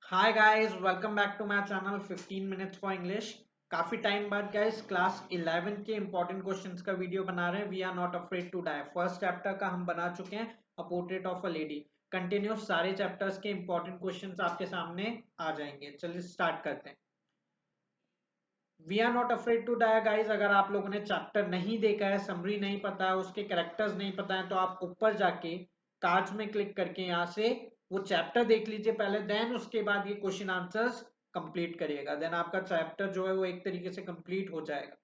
Hi guys, welcome back to my channel 15 minutes for English. काफी time बाद guys class 11 के important questions का video बना रहे हैं। We are not afraid to die first chapter का हम बना चुके हैं, a portrait of a lady. Continuous सारे चैप्टर्स के इंपॉर्टेंट क्वेश्चंस आपके सामने आ जाएंगे। चलिए स्टार्ट करते हैं। We are not afraid to die guys, अगर आप लोगों ने चैप्टर नहीं देखा है, समरी नहीं पता है, उसके कैरेक्टर्स नहीं पता है, तो आप ऊपर जाके कार्ड्स में क्लिक करके यहाँ से वो चैप्टर देख लीजिए पहले, देन उसके बाद ये क्वेश्चन आंसर्स कंप्लीट करिएगा। देन आपका चैप्टर जो है वो एक तरीके से कंप्लीट हो जाएगा।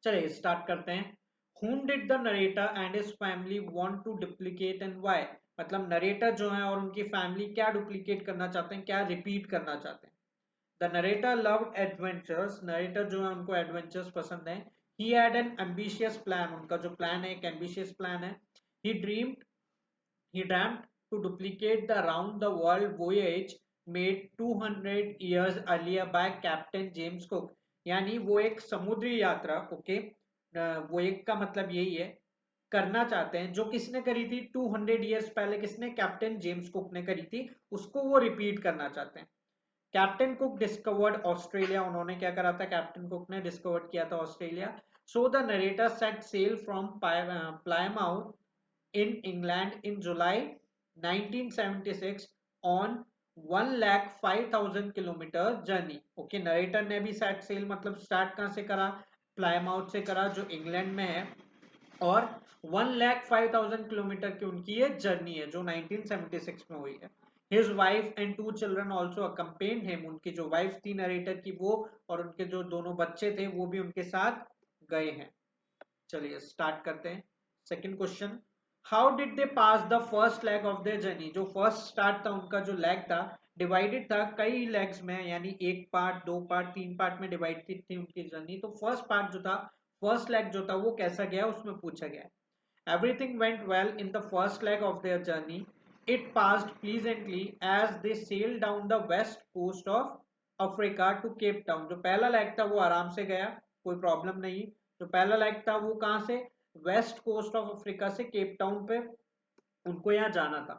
चलिए स्टार्ट करते हैं। Whom did the narrator and his family want to duplicate and why? मतलब नरेटर जो है और उनकी फैमिली क्या डुप्लीकेट करना चाहते हैं, क्या रिपीट करना चाहते हैं। The narrator loved adventures, narrator जो है उनको एडवेंचर्स पसंद है। He had an ambitious plan, उनका जो प्लान है एक एम्बिशियस प्लान है। ही dreamed he dreamt to duplicate the round the world voyage made 200 years earlier by Captain James Cook। यानी वो एक समुद्री यात्रा, ओके, वो एक का मतलब यही है, करना चाहते हैं जो किसने करी थी 200 ईयर्स पहले, किसने, कैप्टन जेम्स कुक ने करी थी, उसको वो रिपीट करना चाहते हैं। कैप्टन कुक डिस्कवर्ड ऑस्ट्रेलिया, उन्होंने क्या करा था, कैप्टन कुक ने डिस्कवर्ड किया था Australia. So the narrator set sail from Plymouth in England in July 1976 on 1,05,000 kilometre journey. Okay, narrator ने भी सेट सेल मतलब स्टार्ट कहां से करा, प्लायमाउथ से करा जो इंग्लैंड में है, और 1,05,000 किलोमीटर की उनकी ये जर्नी है जो 1976 में हुई है। His wife and two children also accompanied him, उनकी जो वाइफ थी नरेटर की वो, और उनके जो दोनों बच्चे थे वो भी उनके साथ गए हैं। चलिए स्टार्ट करते हैं। Second question, how did they pass the first leg of their journey. जो फर्स्ट स्टार्ट था उनका जो लेग था, डिवाइडेड था कई लेग्स में, यानी एक पार्ट, दो पार्ट, तीन पार्ट में डिवाइड थी उनकी जर्नी। तो फर्स्ट पार्ट जो था, फर्स्ट लेग जो था वो कैसा गया उसमें पूछा गया है। Everything went well in the first leg of their journey. It passed pleasantly as they sailed down the west coast of Africa to Cape Town। जो पहला लेग था वो आराम से गया, कोई प्रॉब्लम नहीं। जो पहला लेग था वो कहाँ से, वेस्ट कोस्ट ऑफ अफ्रीका से केप टाउन पे उनको यहाँ जाना था।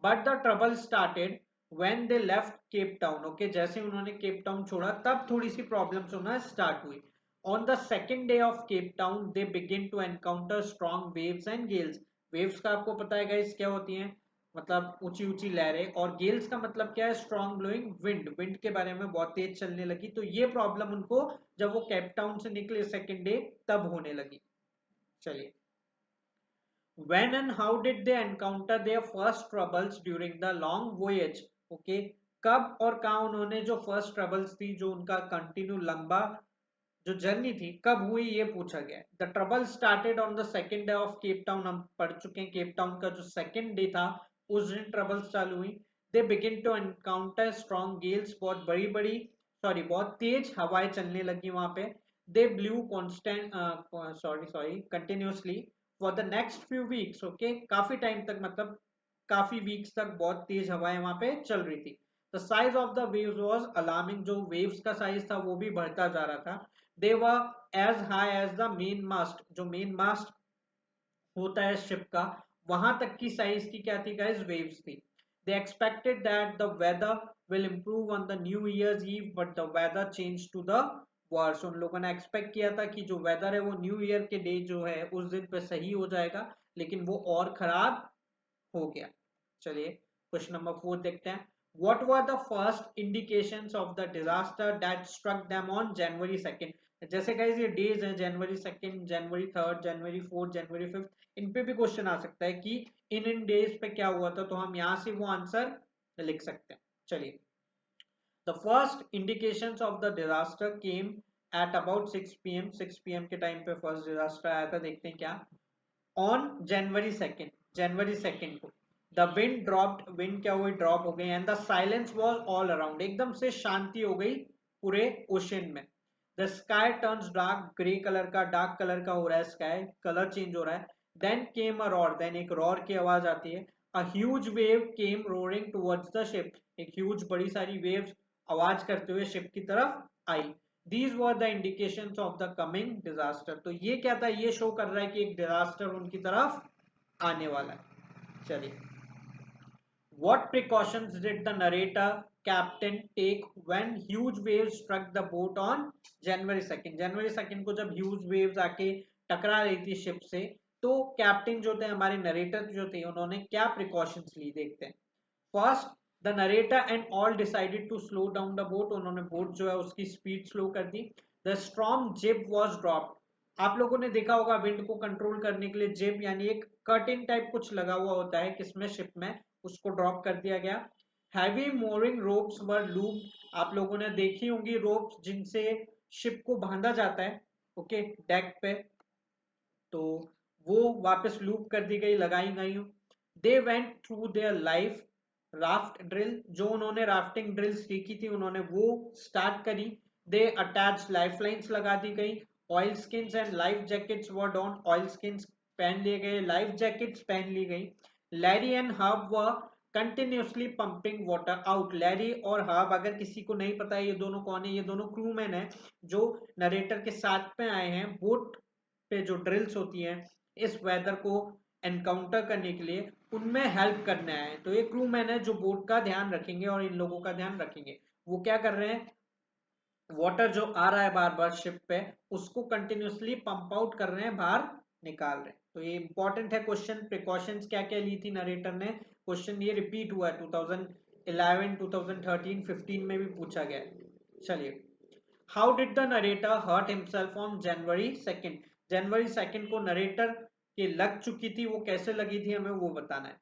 But the trouble started when they left Cape Town. Okay, जैसे उन्होंने केप टाउन छोड़ा तब थोड़ी सी प्रॉब्लम्स होना स्टार्ट हुई। On the second day of Cape Town they begin to encounter strong waves and gales. Waves का आपको पता है गाइस क्या होती हैं, मतलब ऊंची ऊंची लहरें, और गेल्स का मतलब क्या है, स्ट्रॉन्ग ब्लोइंग विंड। विंड के बारे में बहुत तेज चलने लगी, तो ये प्रॉब्लम उनको जब वो केप टाउन से निकले सेकेंड डे तब होने लगी। चलिए, when and how did they encounter their first troubles during the long voyage? Okay, कब और कहाँ उन्होंने जो फर्स्ट ट्रबल्स थी, जो उनका कंटिन्यू लंबा जो जर्नी थी कब हुई ये पूछा गया है। The trouble started on the second day of Cape town, हम पढ़ चुके हैं केप टाउन का जो सेकेंड डे था उस दिन ट्रबल्स चालू हुई। They begin to encounter strong gales, बहुत बड़ी बड़ी, सॉरी बहुत तेज हवाएं चलने लगी वहां पे। They blew constant, sorry continuously for the next few weeks. Okay, काफी टाइम तक, मतलब काफी वीक्स तक बहुत तेज हवाएं वहां पे चल रही थी। The size of the waves was alarming, जो वेव्स का साइज था वो भी बढ़ता जा रहा था। They were as high as the main mast, जो मेन मास्ट होता है शिप का, वहां तक की साइज की क्या थी गाइस, वेव्स थी। They expected that the weather will improve on the new year's eve but the weather change to the worse. उन लोगों ने एक्सपेक्ट किया था कि जो वेदर है वो न्यू ईयर के डे जो है उस दिन पे सही हो जाएगा, लेकिन वो और खराब हो गया। चलिए क्वेश्चन नंबर 4 देखते हैं। What were the first indications of the disaster that struck them on January 2nd? जैसे गाइस ये डेज हैं, जनवरी 2nd, जनवरी 3rd, जनवरी 4th, जनवरी 5th, इन पे भी क्वेश्चन आ सकता है कि इन डेज पे क्या हुआ था, तो हम यहाँ से वो आंसर लिख सकते हैं। चलिए, the first indications of the disaster came at about 6 PM, 6 PM के टाइम पे फर्स्ट डिजास्टर आया था। देखते हैं क्या। On January second, January second को द विंड ड्रॉप्ड, विंड क्या हुई, ड्रॉप हो गई, and the silence was all around, एकदम से शांति हो गई पूरे ओशन में। The sky turns dark, grey colour का, डार्क कलर का हो रहा है स्काई, कलर चेंज हो रहा है। देन केम अ रॉर, देन एक रॉर की आवाज आती है। A huge wave came roaring towards the ship, एक ह्यूज बड़ी सारी वेव्स आवाज करते हुए शिप की तरफ आई। These were the indications of the coming disaster। तो ये क्या था, ये शो कर रहा है कि एक डिजास्टर उनकी तरफ आने वाला है। चलिए, What precautions did the narrator captain take when huge waves struck the boat on January 2nd? January 2nd को जब huge waves आके टकरा रही थी शिप से, तो कैप्टन जो थे, हमारे नरेटर जो थे, उन्होंने क्या प्रिकॉशंस ली, देखते हैं। First, the narrator and all decided to slow down the boat. उन्होंने बोट जो है उसकी स्पीड स्लो कर दी। The strong jib was dropped. आप लोगों ने देखा होगा विंड को कंट्रोल करने के लिए जिब यानी एक कर्टेन टाइप कुछ लगा हुआ होता है किसमें, शिप में, उसको ड्रॉप कर दिया गया। हैवी मोरिंग रोप्स वर लूप्ड। आप लोगों ने देखी होंगी रोप्स जिनसे शिप को बांधा जाता है, ओके, डेक पे, तो वो वापस लूप कर दी गई, लगाई गई। They went through their life raft drill. जो उन्होंने राफ्टिंग ड्रिल सीखी थी उन्होंने वो स्टार्ट करी। दे अटैच लाइफ लाइन्स लगा दी गई। Oil skins and life jackets were don. Oil skins पहन लिए गए, लाइफ जैकेट्स पहन ली गई। Larry and Hub were continuously pumping water out. Larry और हब, अगर किसी को नहीं पता है ये दोनों कौन है, ये दोनों क्रूमैन है जो नरेटर के साथ में आए हैं बोट पे जो ड्रिल्स होती हैं इस वेदर को एनकाउंटर करने के लिए, उनमें हेल्प करने आए हैं। तो ये क्रू मैन है जो बोट का ध्यान रखेंगे और इन लोगों का ध्यान रखेंगे। वो क्या कर रहे हैं, वाटर जो आ रहा है बार बार शिप पे उसको कंटिन्यूसली पंप आउट कर रहे हैं, बाहर निकाल रहे हैं। तो ये इंपॉर्टेंट है क्वेश्चन। प्रिकॉशंस क्या क्या ली थी नरेटर ने, क्वेश्चन ये रिपीट हुआ है 2011, 2013, 15 में भी पूछा गया है। चलिए, how did the narrator hurt himself on January 2nd? जनवरी 2nd को नरेटर के लग चुकी थी, वो कैसे लगी थी हमें वो बताना है।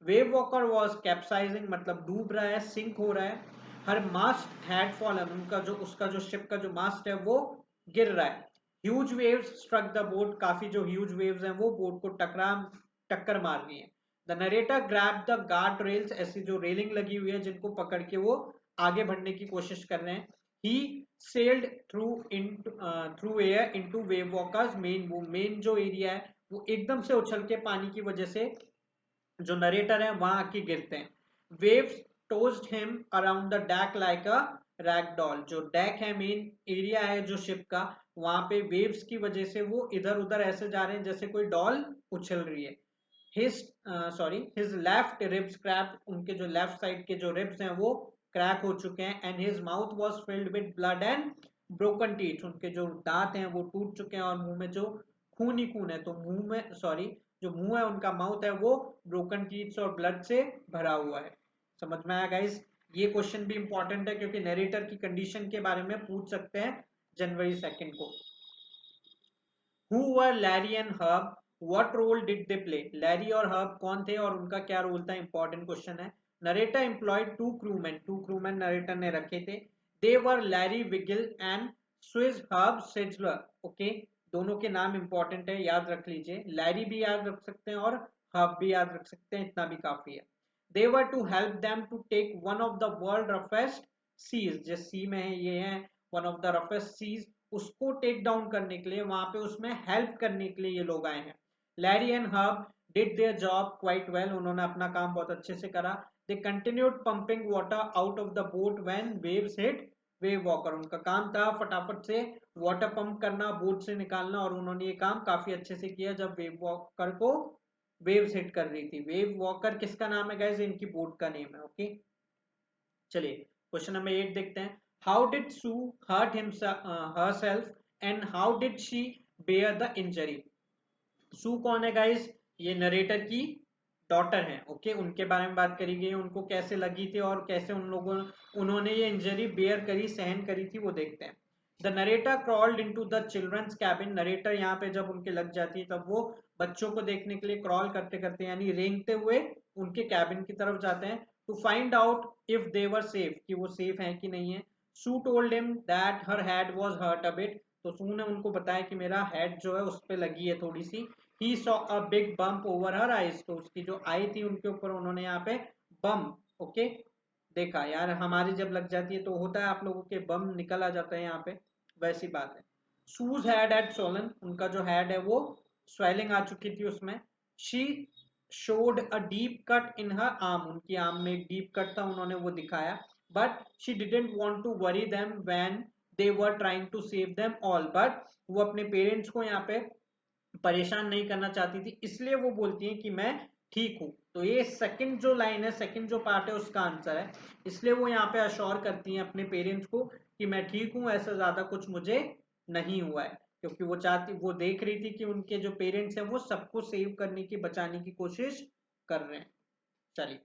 वेव वॉकर वॉज कैप्साइजिंग, मतलब डूब रहा है, सिंक हो रहा है। हर मास्ट हैड फॉलन, उनका जो उसका जो शिप का जो मास्ट है वो गिर रहा है। Huge waves struck the boat, काफी जो ह्यूज वेव्स हैं वो बोट को टक्कर मार रही है। The narrator grab the guard rails, ऐसी जो रेलिंग लगी हुई है जिनको पकड़ के वो आगे बढ़ने की कोशिश कर रहे हैं। He sailed through air into wave walkers main boom. Main जो एरिया है वो एकदम से उछल के पानी की वजह से जो नरेटर है वहां आके गिरते हैं। Waves tossed him around the deck like a rag doll. जो डेक है, मेन एरिया है जो शिप का, वहां पे वेव्स की वजह से वो इधर उधर ऐसे जा रहे हैं जैसे कोई डॉल उछल रही है। हिज लेफ्ट रिब्स क्रैक, उनके जो लेफ्ट साइड के जो रिब्स हैं वो क्रैक हो चुके हैं। And his mouth was filled with blood and broken teeth, उनके जो दांत हैं वो टूट चुके हैं और मुंह में जो खून ही खून है, तो मुंह में जो मुंह है उनका, माउथ है वो ब्रोकन टीथ्स और ब्लड से भरा हुआ है। समझ में आया गाइस? ये क्वेश्चन भी इंपॉर्टेंट है क्योंकि नरेटर की कंडीशन के बारे में पूछ सकते हैं जनवरी 2nd को। Who were Larry and Herb, what role did they play? Larry और हर्ब कौन थे और उनका क्या रोल था, इंपॉर्टेंट क्वेश्चन है। Narrator employed two crewmen narrator ने रखे थे। They were Larry Wiggle and Swiss Herb Sizzler. Okay, दोनों के नाम इंपॉर्टेंट है, याद रख लीजिए। लैरी भी याद रख सकते हैं और हर्ब भी याद रख सकते हैं, इतना भी काफी है। They were to help them to take one of the world roughest seas, जिस सी में है ये है one of the roughest seas, उसको टेक डाउन करने के लिए, वहां पे उसमें हेल्प करने के लिए ये लोग आए हैं। Larry and Herb did their job quite well, उन्होंने अपना काम बहुत अच्छे से करा। They continued pumping water out of the boat when waves hit Wave Walker, उनका काम था फटाफट से वाटर पंप करना, बोट से निकालना, और उन्होंने ये काम काफी अच्छे से किया जब वेव वॉकर को वेव्स हिट कर रही थी। वेव वॉकर किसका नाम है गाइस? इनकी बोट का नेम है। ओके, चलिए क्वेश्चन नंबर 8 देखते हैं। How did Sue hurt herself and how did she bear the injury? Sue कौन है गाइस? ये नरेटर की डॉटर है। ओके, उनके बारे में बात करी गई, उनको कैसे लगी थी और कैसे उन्होंने ये इंजरी बेयर करी, सहन करी थी, वो देखते हैं। The narrator crawled into the children's cabin. Narrator यहाँ पे जब उनके लग जाती है तब वो बच्चों को देखने के लिए क्रॉल करते करते यानी रेंगते हुए उनके कैबिन की तरफ जाते हैं to find out if they were safe, कि वो सेफ हैं कि नहीं है। Sue told him that her head was hurt a bit. तो सू ने उनको बताया कि मेरा हेड जो है उस पे लगी है थोड़ी सी। He saw a big bump over her eyes, तो उसकी जो आई थी उनके ऊपर उन्होंने यहाँ पे बम, ओके, देखा। यार हमारी जब लग जाती है तो होता है आप लोगों के बम निकल आ जाता है यहाँ पे, वैसी बात है। शूज हैड एट सोलन, उनका जो हेड है वो स्वेलिंग आ चुकी थी उसमें। She showed a deep cut in her arm, उनकी आर्म में एक डीप कट था, उन्होंने वो दिखाया। But she didn't want to worry them when they were trying to save them all, but वो अपने पेरेंट्स को यहाँ पे परेशान नहीं करना चाहती थी, इसलिए वो बोलती है कि मैं ठीक हूं। तो तो ये सेकंड जो लाइन है, सेकंड जो पार्ट है उसका आंसर है। इसलिए वो यहाँ पे अश्योर करती हैं अपने पेरेंट्स को कि मैं ठीक हूँ, ऐसा ज्यादा कुछ मुझे नहीं हुआ है, क्योंकि वो देख रही थी कि उनके जो पेरेंट्स हैं वो सबको सेव करने की, बचाने की कोशिश कर रहे हैं। चलिए,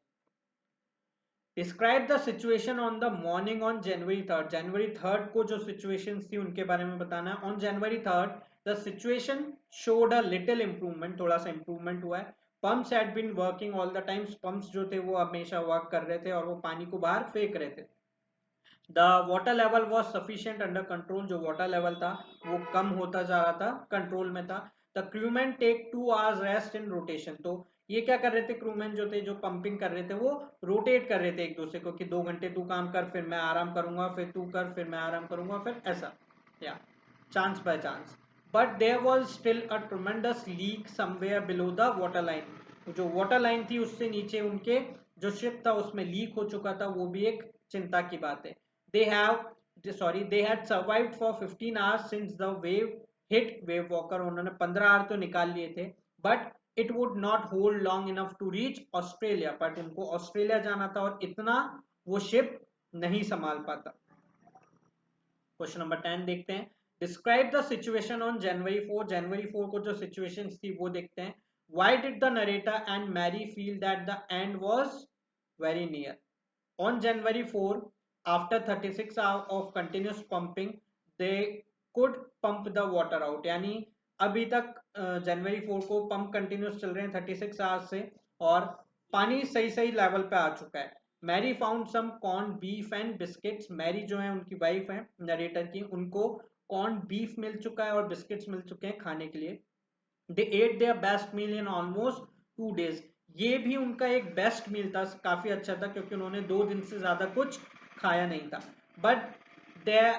describe the situation on the morning on January 3rd। January 3rd को जो सिचुएशन थी उनके बारे में बताना है। On January 3rd the situation showed a little improvement, थोड़ा सा इंप्रूवमेंट हुआ है। Pumps had been working all the times, pumps जो थे वो हमेशा वर्क कर रहे थे और वो पानी को बाहर फेंक रहे थे। The water level was sufficient under control, जो वाटर लेवल था वो कम होता जा रहा था, कंट्रोल में था। The crewmen take 2 hours rest in rotation, तो ये क्या कर रहे थे, क्रूमैन जो थे, जो पंपिंग कर रहे थे, वो रोटेट कर रहे थे एक दूसरे को कि 2 घंटे तू काम कर, फिर मैं आराम करूंगा, फिर तू कर, फिर मैं आराम करूंगा, फिर ऐसा, या chance by chance. But there was still a tremendous leak somewhere below the water line, जो वाटर लाइन थी उससे नीचे उनके जो शिप था उसमें लीक हो चुका था, वो भी एक चिंता की बात है। They had survived for 15 hours since the wave hit wave walker, उन्होंने 15 आवर तो निकाल लिए थे, but it would not hold long enough to reach Australia, but उनको ऑस्ट्रेलिया जाना था और इतना वो शिप नहीं संभाल पाता। क्वेश्चन नंबर 10 देखते हैं। Describe the situation on January 4। जनवरी 4 को जो सिचुएशन थी वो देखते हैं। Why did the narrator and Mary feel that the end was very near? On January 4, after 36 hours of continuous pumping, they could pump the water out। यानी अभी तक जनवरी 4 को पंप कंटिन्यूस चल रहे हैं 36 आवर्स से और पानी सही सही लेवल पे आ चुका है। Mary found some corn beef and biscuits, Mary जो है उनकी वाइफ है नरेटर की, उनको कॉर्न बीफ मिल चुका है और बिस्किट्स मिल चुके हैं खाने के लिए। They ate their best meal in almost 2 days, ये भी उनका एक बेस्ट मील था, काफी अच्छा था क्योंकि उन्होंने 2 दिन से ज्यादा कुछ खाया नहीं था। But their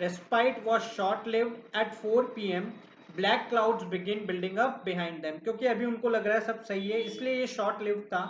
respite was short lived at 4 PM black clouds begin building up behind them, क्योंकि अभी उनको लग रहा है सब सही है, इसलिए ये शॉर्ट लिव्ड था,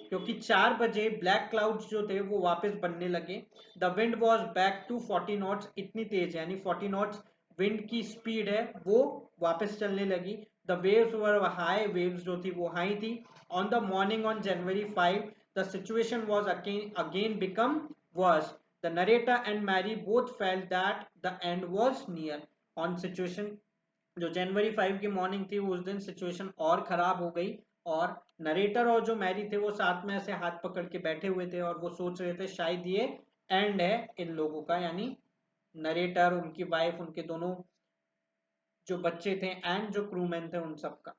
क्योंकि 4 बजे ब्लैक क्लाउड्स जो थे वो वापस बनने लगे। The wind was back to 40 knots, इतनी तेज यानी 40 नॉट्स विंड की स्पीड है वो वापस चलने लगी। The waves were high, waves जो थी वो हाई थी। On the morning on January 5 the situation was again become worse. The narrator and Mary both felt that the end was near. On situation जो जनवरी 5 की मॉर्निंग थी उस दिन सिचुएशन और खराब हो गई और नरेटर और जो मैरी थे वो साथ में ऐसे हाथ पकड़ के बैठे हुए थे और वो सोच रहे थे शायद ये एंड है इन लोगों का, यानी नरेटर, उनकी वाइफ, उनके दोनों जो बच्चे थे एंड जो क्रूमैन थे उन सब का।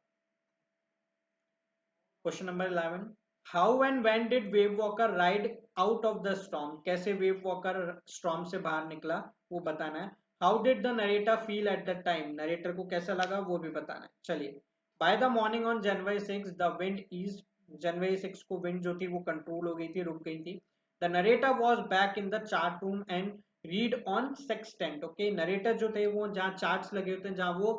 Question number 11, how and when did Wave Walker ride out of the storm, कैसे वेव वॉकर स्टॉर्म से बाहर निकला वो बताना है। How did the narrator feel at the time, narrator को कैसा लगा वो भी बताना है। चलिए, by the morning on January 6 the wind is, जनवरी 6 को विंड जो थी वो कंट्रोल हो गई थी, रुक गई थी। The narrator was back in the chart room and read on sextant. Okay, narrator जो थे वो जहाँ चार्ट्स लगे होते हैं, जहाँ वो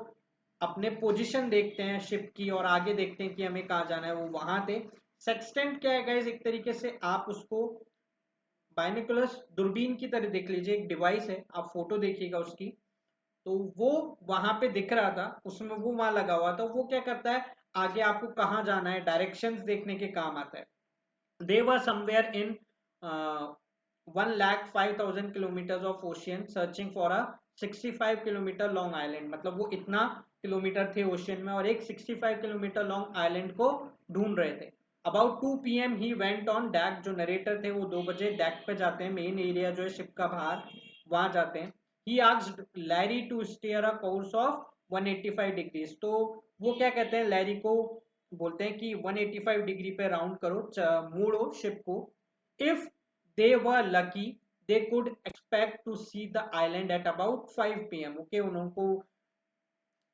अपने पोजीशन देखते हैं शिप की और आगे देखते हैं कि हमें कहाँ जाना है, वो वहां थे। सेक्सटेंट क्या है गाइस, एक तरीके से आप उसको बाइनोकुलर्स, दूरबीन की तरह देख लीजिए, एक डिवाइस है, आप फोटो देखिएगा उसकी, तो वो वहां पे दिख रहा था, उसमें वो वहां लगा हुआ था, वो क्या करता है आगे आपको कहाँ जाना है डायरेक्शंस देखने के काम आता है। They were somewhere in 1,05,000 kilometers of ocean searching for a 65 kilometre long island, मतलब वो इतना किलोमीटर थे ओशियन में और एक 65 किलोमीटर लॉन्ग आइलैंड को ढूंढ रहे थे। About 2 PM he went on deck, जो नरेटर थे वो 2 बजे डैक पे जाते हैं, मेन एरिया जो है शिप का बाहर, वहां जाते हैं। He asked Larry to steer a course of 185 degrees, तो वो क्या कहते हैं लैरी को, बोलते हैं कि 185 डिग्री पे राउंड करो, मोड़ो शिप को। If they were lucky they could expect to see the island at about 5 PM। Okay, उनको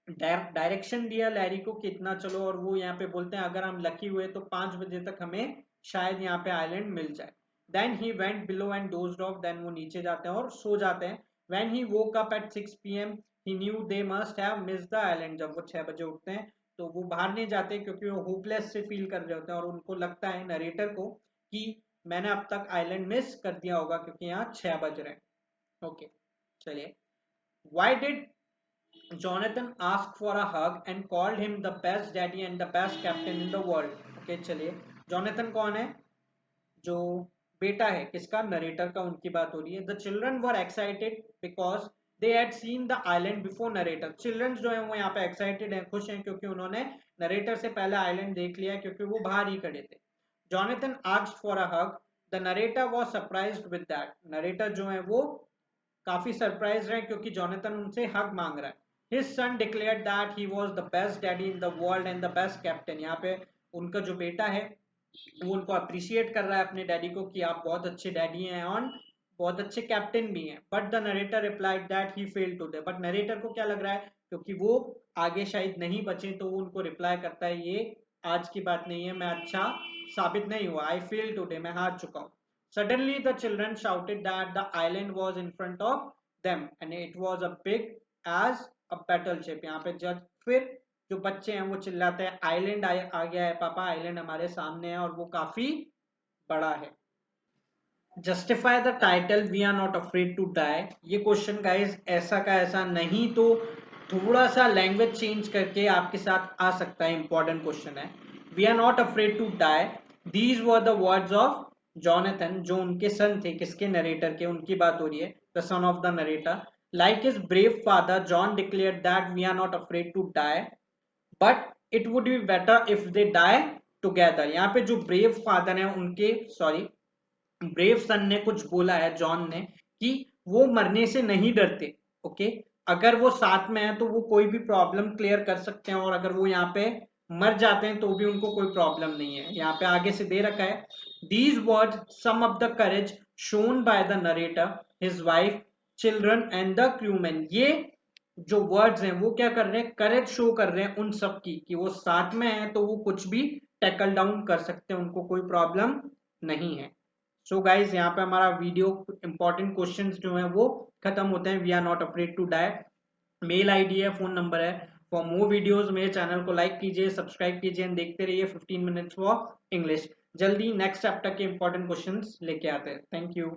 डायरेक्शन दिया लैरी को कितना चलो, और वो यहाँ पे बोलते हैं अगर हम लकी हुए तो 5 बजे तक हमें शायद यहाँ पे आइलैंड मिल जाए। Then he went below and dozed off, then वो नीचे जाते हैं और सो जाते हैं। When he woke up at 6 PM he knew they must have missed the island, जब वो 6 बजे उठते हैं तो वो बाहर नहीं जाते क्योंकि वो होपलेस से फील कर रहे होते हैं और उनको लगता है नरेटर को कि मैंने अब तक आइलैंड मिस कर दिया होगा क्योंकि यहाँ 6 बज रहे हैं। ओके, चलिए, why did Jonathan asked for a hug and called him the best daddy and the best captain in the world. Okay, चलिए, जॉनथन कौन है? जो बेटा है किसका? नरेटर का, उनकी बात हो रही है। The children were excited because they had seen the island before narrator. Children जो है वो यहाँ पे एक्साइटेड है, खुश हैं, क्योंकि उन्होंने नरेटर से पहले आइलैंड देख लिया है, क्योंकि वो बाहर ही खड़े थे। Jonathan asked for a hug, the narrator was surprised with that. Narrator जो है वो काफी सरप्राइज है क्योंकि जॉनथन उनसे हक मांग रहा है। His son declared that he was the best daddy in the world and the best captain। यहाँ पे उनका जो बेटा है वो उनको अप्रिशिएट कर रहा है अपने डैडी को कि आप बहुत अच्छे डैडी हैं और बहुत अच्छे कैप्टन भी हैं। But the narrator replied that he failed today. But narrator को क्या लग रहा है, क्योंकि वो आगे शायद नहीं बचे, तो वो उनको रिप्लाई करता है ये आज की बात नहीं है, मैं अच्छा साबित नहीं हुआ, आई फेल टुडे, मैं हार चुका हूँ। Suddenly the children shouted that the island was in front of them and it was a big as a battleship। यहाँ पे जब फिर जो बच्चे हैं वो चिल्लाते हैं आइलैंड आ गया है पापा, आइलैंड हमारे सामने है और वो काफी बड़ा है। Justify the title we are not afraid to die. ये क्वेश्चन गाइज ऐसा का ऐसा नहीं तो थोड़ा सा लैंग्वेज चेंज करके आपके साथ आ सकता है, इंपॉर्टेंट क्वेश्चन है। We are not afraid to die, these were the words of Jonathan, जो उनके सन थे, किसके? नरेटर के, उनकी बात हो रही है, the son of the narrator. Like his brave father John declared that we are not afraid to die but it would be better if they die together. यहाँ पे जो ब्रेव फादर है उनके, सॉरी, ब्रेव सन ने कुछ बोला है, John ने, कि वो मरने से नहीं डरते। ओके, अगर वो साथ में है तो वो कोई भी प्रॉब्लम क्लियर कर सकते हैं, और अगर वो यहाँ पे मर जाते हैं तो भी उनको कोई प्रॉब्लम नहीं है। यहाँ पे आगे से दे रखा है, these words sum up the courage shown by the narrator, his wife, children and the crewmen. ये जो वर्ड्स हैं वो क्या कर रहे हैं? करेज शो कर रहे हैं उन सब की, कि वो साथ में है तो वो कुछ भी टैकल डाउन कर सकते हैं, उनको कोई प्रॉब्लम नहीं है। सो गाइज यहाँ पे हमारा वीडियो इंपॉर्टेंट क्वेश्चंस जो हैं वो खत्म होते हैं। We are not afraid to die, mail ID है, फोन नंबर है। फॉर मोर वीडियोस मेरे चैनल को लाइक कीजिए, सब्सक्राइब कीजिए एंड देखते रहिए 15 मिनट्स फॉर इंग्लिश। जल्दी नेक्स्ट चैप्टर के इंपॉर्टेंट क्वेश्चंस लेके आते हैं। Thank you.